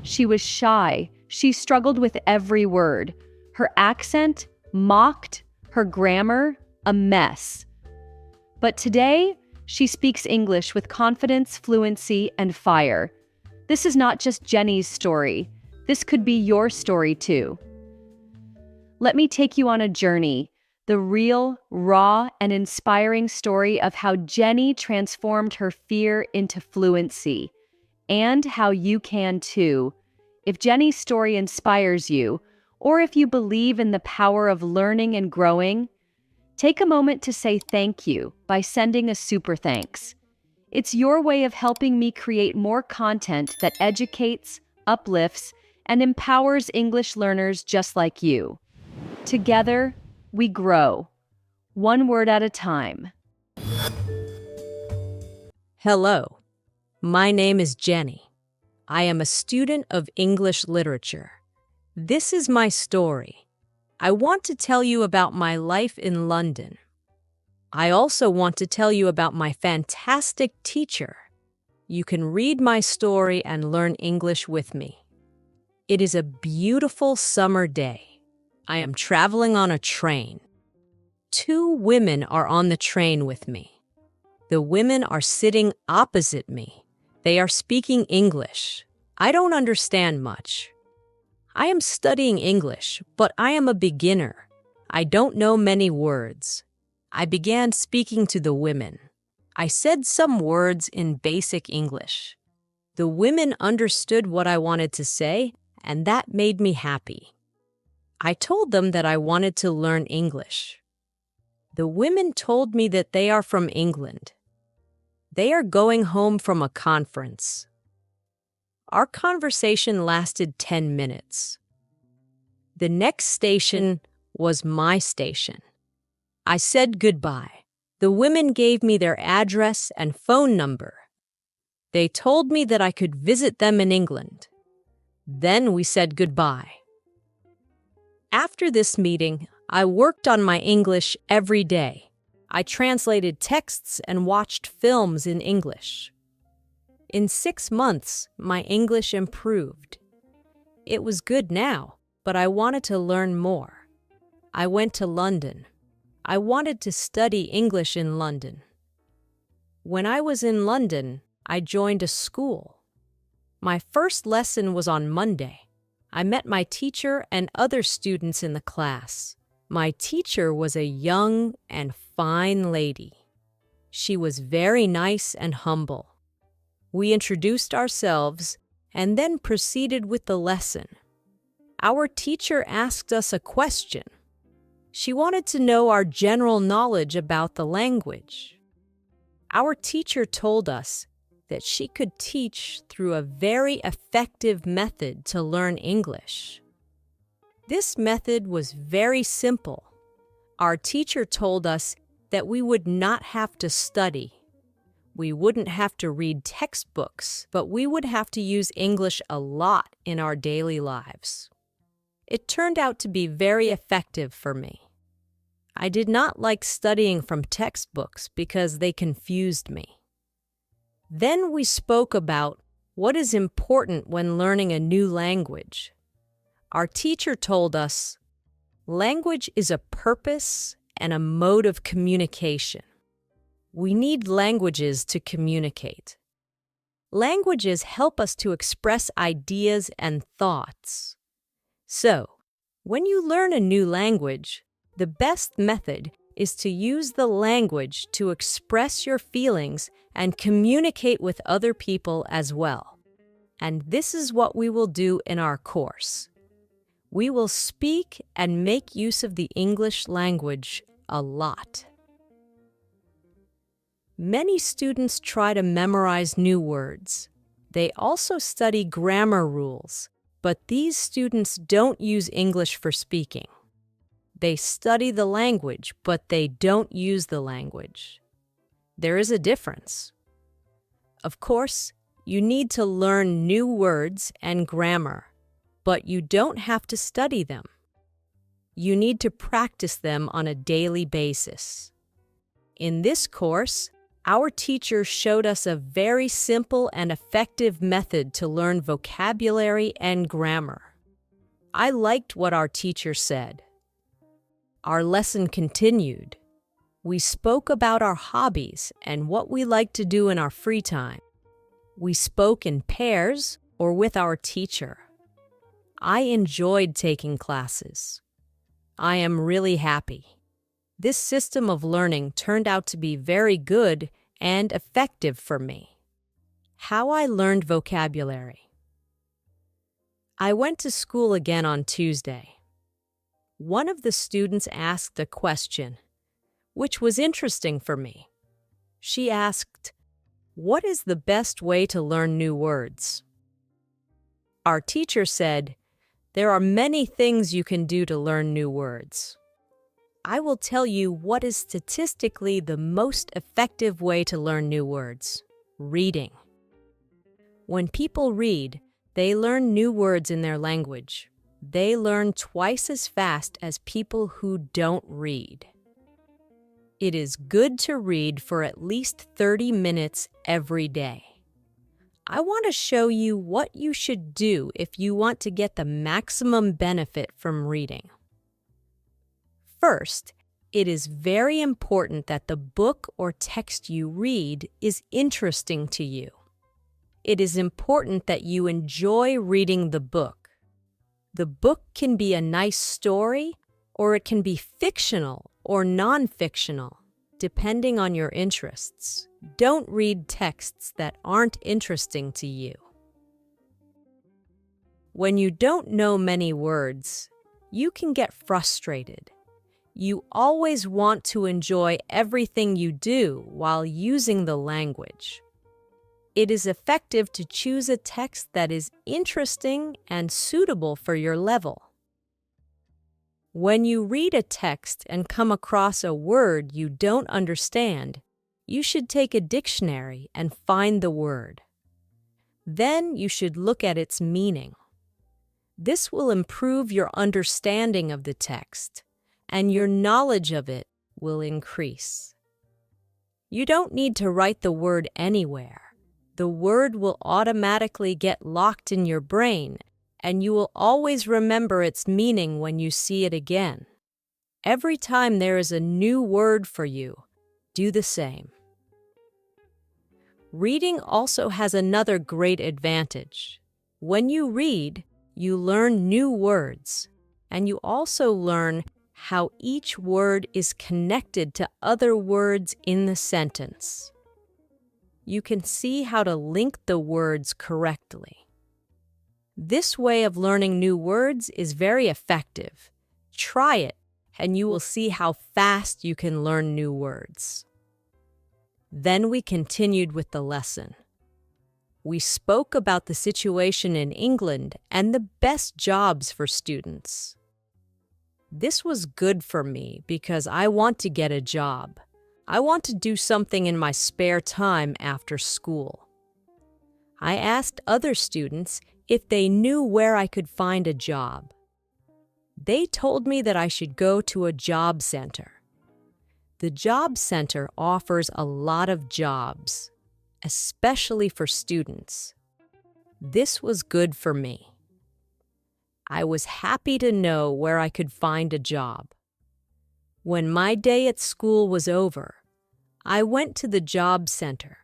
She was shy. She struggled with every word. Her accent mocked, her grammar a mess. But today, she speaks English with confidence, fluency, and fire. This is not just Jenny's story. This could be your story too. Let me take you on a journey, the real, raw, and inspiring story of how Jenny transformed her fear into fluency, and how you can too. If Jenny's story inspires you, or if you believe in the power of learning and growing, take a moment to say thank you by sending a super thanks. It's your way of helping me create more content that educates, uplifts, and empowers English learners just like you. Together, we grow, one word at a time. Hello, my name is Jenny. I am a student of English literature. This is my story. I want to tell you about my life in London. I also want to tell you about my fantastic teacher. You can read my story and learn English with me. It is a beautiful summer day. I am traveling on a train. 2 women are on the train with me. The women are sitting opposite me. They are speaking English. I don't understand much. I am studying English, but I am a beginner. I don't know many words. I began speaking to the women. I said some words in basic English. The women understood what I wanted to say, and that made me happy. I told them that I wanted to learn English. The women told me that they are from England. They are going home from a conference. Our conversation lasted 10 minutes. The next station was my station. I said goodbye. The women gave me their address and phone number. They told me that I could visit them in England. Then we said goodbye. After this meeting, I worked on my English every day. I translated texts and watched films in English. In 6 months, my English improved. It was good now, but I wanted to learn more. I went to London. I wanted to study English in London. When I was in London, I joined a school. My first lesson was on Monday. I met my teacher and other students in the class. My teacher was a young and fine lady. She was very nice and humble. We introduced ourselves and then proceeded with the lesson. Our teacher asked us a question. She wanted to know our general knowledge about the language. Our teacher told us that she could teach through a very effective method to learn English. This method was very simple. Our teacher told us that we would not have to study. We wouldn't have to read textbooks, but we would have to use English a lot in our daily lives. It turned out to be very effective for me. I did not like studying from textbooks because they confused me. Then we spoke about what is important when learning a new language. Our teacher told us, language is a purpose and a mode of communication. We need languages to communicate. Languages help us to express ideas and thoughts. So, when you learn a new language, the best method is to use the language to express your feelings and communicate with other people as well. And this is what we will do in our course. We will speak and make use of the English language a lot. Many students try to memorize new words. They also study grammar rules, but these students don't use English for speaking. They study the language, but they don't use the language. There is a difference. Of course, you need to learn new words and grammar, but you don't have to study them. You need to practice them on a daily basis. In this course, Our teacher showed us a very simple and effective method to learn vocabulary and grammar. I liked what our teacher said. Our lesson continued. We spoke about our hobbies and what we like to do in our free time. We spoke in pairs or with our teacher. I enjoyed taking classes. I am really happy. This system of learning turned out to be very good and effective for me. How I learned vocabulary. I went to school again on Tuesday. One of the students asked a question, which was interesting for me. She asked, "What is the best way to learn new words?" Our teacher said, "There are many things you can do to learn new words. I will tell you what is statistically the most effective way to learn new words: reading. When people read, they learn new words in their language. They learn twice as fast as people who don't read. It is good to read for at least 30 minutes every day. I want to show you what you should do if you want to get the maximum benefit from reading. First, it is very important that the book or text you read is interesting to you. It is important that you enjoy reading the book. The book can be a nice story, or it can be fictional or non-fictional, depending on your interests. Don't read texts that aren't interesting to you. When you don't know many words, you can get frustrated. You always want to enjoy everything you do while using the language. It is effective to choose a text that is interesting and suitable for your level. When you read a text and come across a word you don't understand, you should take a dictionary and find the word. Then you should look at its meaning. This will improve your understanding of the text, and your knowledge of it will increase. You don't need to write the word anywhere. The word will automatically get locked in your brain, and you will always remember its meaning when you see it again. Every time there is a new word for you, do the same. Reading also has another great advantage. When you read, you learn new words, and you also learn how each word is connected to other words in the sentence. You can see how to link the words correctly. This way of learning new words is very effective. Try it, and you will see how fast you can learn new words. Then we continued with the lesson. We spoke about the situation in England and the best jobs for students. This was good for me because I want to get a job. I want to do something in my spare time after school. I asked other students if they knew where I could find a job. They told me that I should go to a job center. The job center offers a lot of jobs, especially for students. This was good for me. I was happy to know where I could find a job. When my day at school was over, I went to the job center.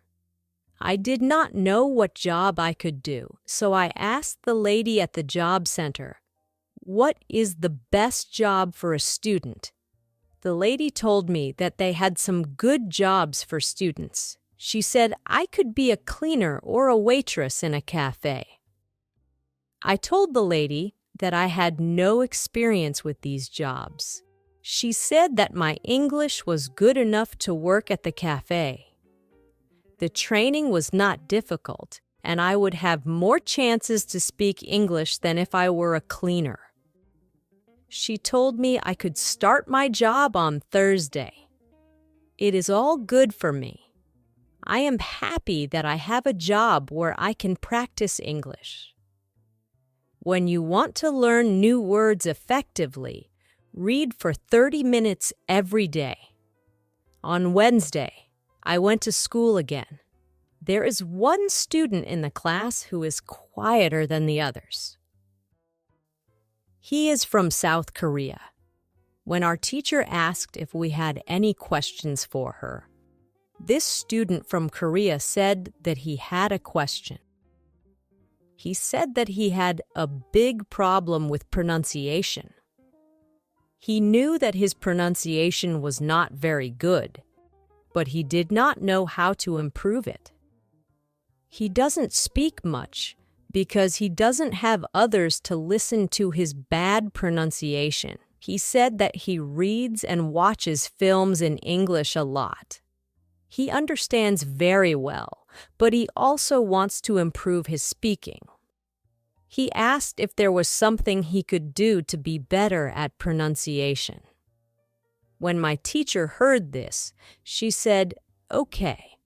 I did not know what job I could do, so I asked the lady at the job center, "What is the best job for a student?" The lady told me that they had some good jobs for students. She said I could be a cleaner or a waitress in a cafe. I told the lady that I had no experience with these jobs. She said that my English was good enough to work at the cafe. The training was not difficult, and I would have more chances to speak English than if I were a cleaner. She told me I could start my job on Thursday. It is all good for me. I am happy that I have a job where I can practice English. When you want to learn new words effectively, read for 30 minutes every day. On Wednesday, I went to school again. There is one student in the class who is quieter than the others. He is from South Korea. When our teacher asked if we had any questions for her, this student from Korea said that he had a question. He said that he had a big problem with pronunciation. He knew that his pronunciation was not very good, but he did not know how to improve it. He doesn't speak much because he doesn't have others to listen to his bad pronunciation. He said that he reads and watches films in English a lot. He understands very well, but he also wants to improve his speaking. He asked if there was something he could do to be better at pronunciation. When my teacher heard this, she said, "Okay,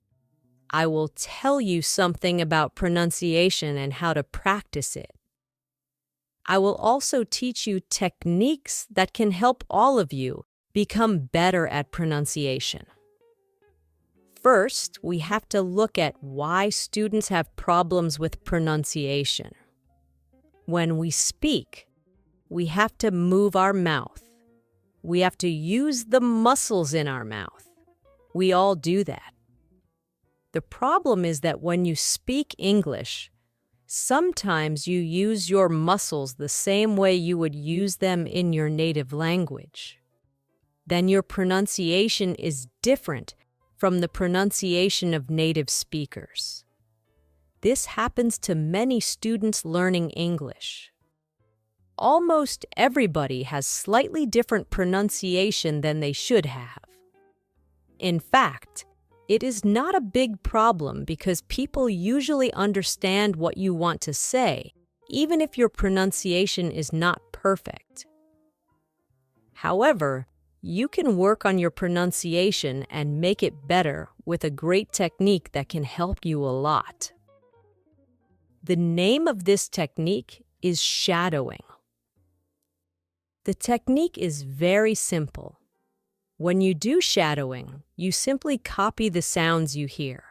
I will tell you something about pronunciation and how to practice it. I will also teach you techniques that can help all of you become better at pronunciation." First, we have to look at why students have problems with pronunciation. When we speak, we have to move our mouth. We have to use the muscles in our mouth. We all do that. The problem is that when you speak English, sometimes you use your muscles the same way you would use them in your native language. Then your pronunciation is different from the pronunciation of native speakers. This happens to many students learning English. Almost everybody has slightly different pronunciation than they should have. In fact, it is not a big problem because people usually understand what you want to say, even if your pronunciation is not perfect. However, you can work on your pronunciation and make it better with a great technique that can help you a lot. The name of this technique is shadowing. The technique is very simple. When you do shadowing, you simply copy the sounds you hear.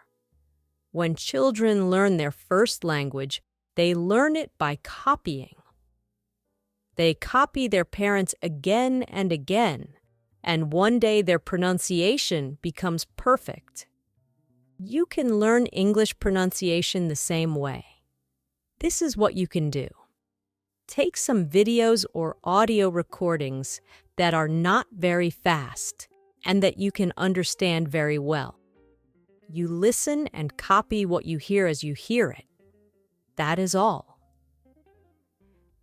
When children learn their first language, they learn it by copying. They copy their parents again and again, and one day their pronunciation becomes perfect. You can learn English pronunciation the same way. This is what you can do. Take some videos or audio recordings that are not very fast and that you can understand very well. You listen and copy what you hear as you hear it. That is all.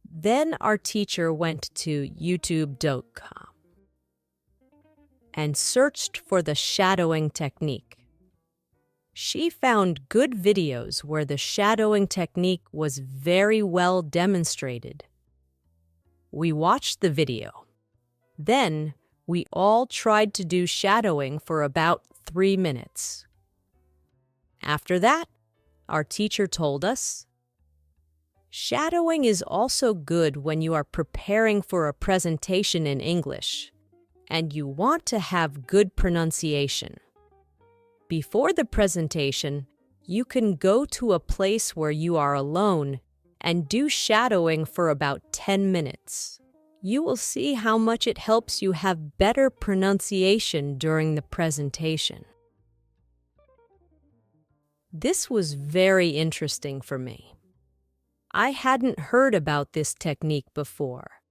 Then our teacher went to youtube.com and searched for the shadowing technique. She found good videos where the shadowing technique was very well demonstrated. We watched the video. Then, we all tried to do shadowing for about 3 minutes. After that, our teacher told us, "Shadowing is also good when you are preparing for a presentation in English, and you want to have good pronunciation. Before the presentation, you can go to a place where you are alone and do shadowing for about 10 minutes. You will see how much it helps you have better pronunciation during the presentation." This was very interesting for me. I hadn't heard about this technique before.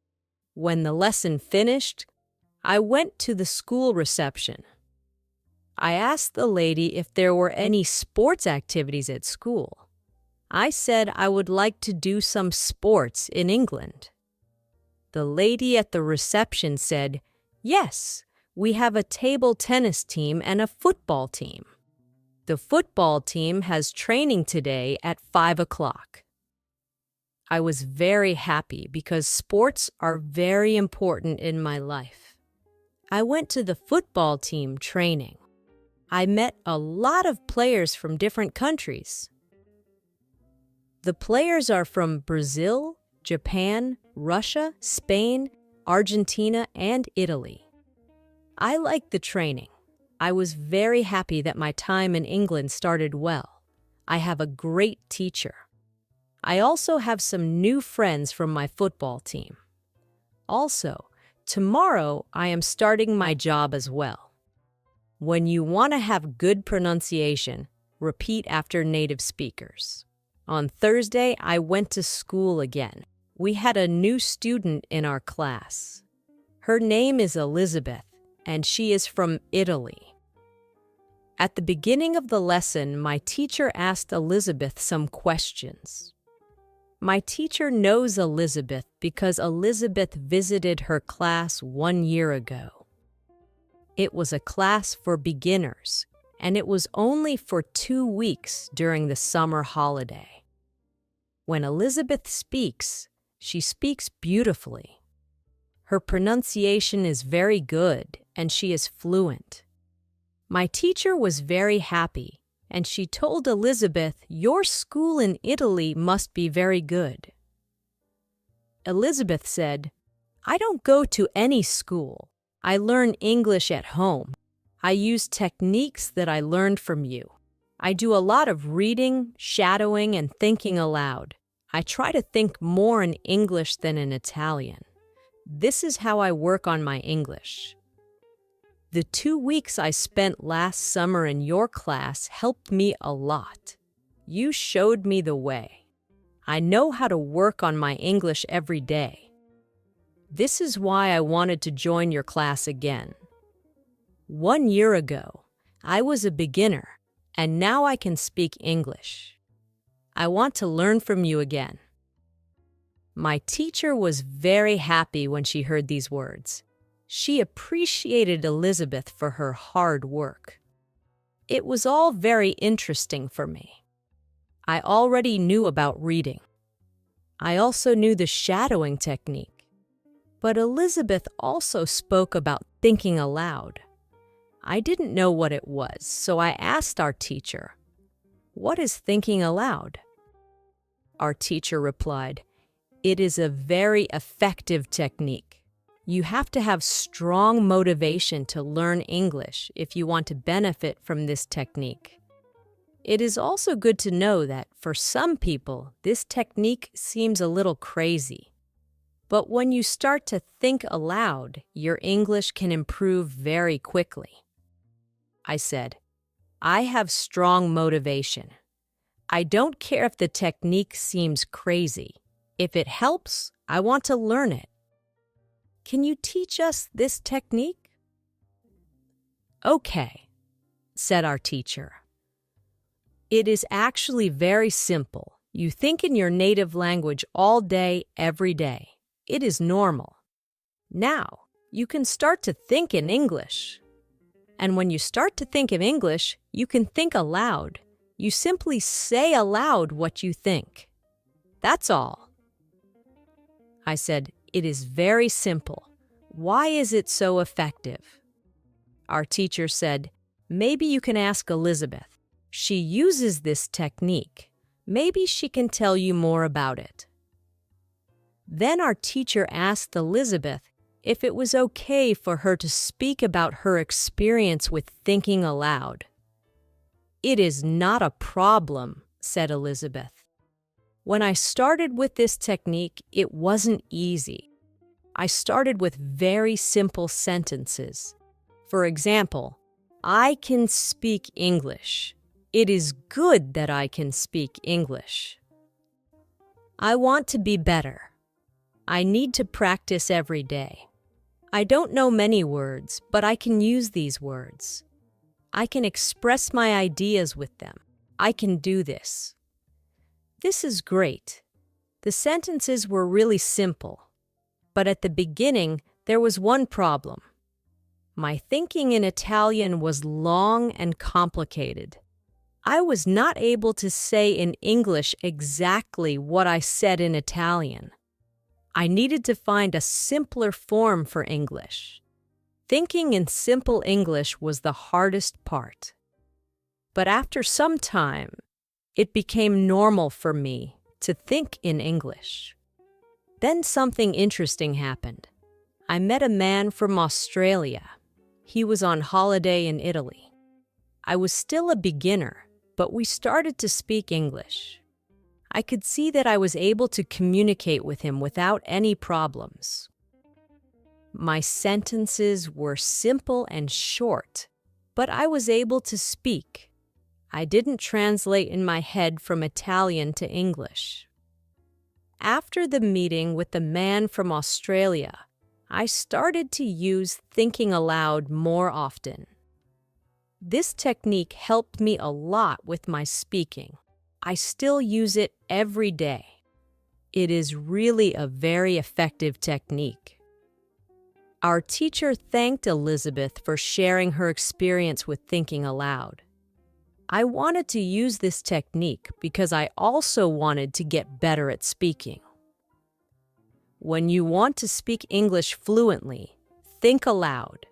When the lesson finished, I went to the school reception. I asked the lady if there were any sports activities at school. I said I would like to do some sports in England. The lady at the reception said, "Yes, we have a table tennis team and a football team. The football team has training today at 5 o'clock. I was very happy because sports are very important in my life. I went to the football team training. I met a lot of players from different countries. The players are from Brazil, Japan, Russia, Spain, Argentina, and Italy. I liked the training. I was very happy that my time in England started well. I have a great teacher. I also have some new friends from my football team. Also, tomorrow I am starting my job as well. When you want to have good pronunciation, repeat after native speakers. On Thursday, I went to school again. We had a new student in our class. Her name is Elizabeth, and she is from Italy. At the beginning of the lesson, my teacher asked Elizabeth some questions. My teacher knows Elizabeth because Elizabeth visited her class 1 year ago. It was a class for beginners, and it was only for 2 weeks during the summer holiday. When Elizabeth speaks, she speaks beautifully. Her pronunciation is very good, and she is fluent. My teacher was very happy, and she told Elizabeth, "Your school in Italy must be very good." Elizabeth said, "I don't go to any school. I learn English at home. I use techniques that I learned from you. I do a lot of reading, shadowing, and thinking aloud. I try to think more in English than in Italian. This is how I work on my English. The 2 weeks I spent last summer in your class helped me a lot. You showed me the way. I know how to work on my English every day. This is why I wanted to join your class again. 1 year ago, I was a beginner, and now I can speak English. I want to learn from you again." My teacher was very happy when she heard these words. She appreciated Elizabeth for her hard work. It was all very interesting for me. I already knew about reading. I also knew the shadowing technique. But Elizabeth also spoke about thinking aloud. I didn't know what it was, so I asked our teacher, "What is thinking aloud?" Our teacher replied, "It is a very effective technique. You have to have strong motivation to learn English if you want to benefit from this technique. It is also good to know that for some people, this technique seems a little crazy. But when you start to think aloud, your English can improve very quickly." I said, "I have strong motivation. I don't care if the technique seems crazy. If it helps, I want to learn it. Can you teach us this technique?" "Okay," said our teacher. "It is actually very simple. You think in your native language all day, every day. It is normal. Now, you can start to think in English. And when you start to think in English, you can think aloud. You simply say aloud what you think. That's all." I said, "It is very simple. Why is it so effective?" Our teacher said, "Maybe you can ask Elizabeth. She uses this technique. Maybe she can tell you more about it." Then our teacher asked Elizabeth if it was okay for her to speak about her experience with thinking aloud. "It is not a problem," said Elizabeth. "When I started with this technique, it wasn't easy. I started with very simple sentences. For example, I can speak English. It is good that I can speak English. I want to be better. I need to practice every day. I don't know many words, but I can use these words. I can express my ideas with them. I can do this. This is great. The sentences were really simple. But at the beginning, there was one problem. My thinking in Italian was long and complicated. I was not able to say in English exactly what I said in Italian. I needed to find a simpler form for English. Thinking in simple English was the hardest part. But after some time, it became normal for me to think in English. Then something interesting happened. I met a man from Australia. He was on holiday in Italy. I was still a beginner, but we started to speak English. I could see that I was able to communicate with him without any problems. My sentences were simple and short, but I was able to speak. I didn't translate in my head from Italian to English. After the meeting with the man from Australia, I started to use thinking aloud more often. This technique helped me a lot with my speaking. I still use it every day. It is really a very effective technique. Our teacher thanked Elizabeth for sharing her experience with thinking aloud. I wanted to use this technique because I also wanted to get better at speaking. When you want to speak English fluently, think aloud.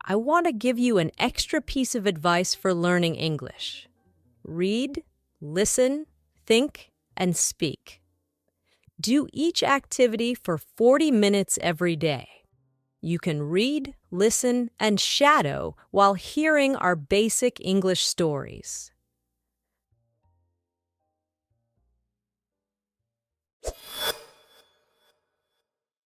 I want to give you an extra piece of advice for learning English. Read, listen, think, and speak. Do each activity for 40 minutes every day. You can read, listen, and shadow while hearing our basic English stories.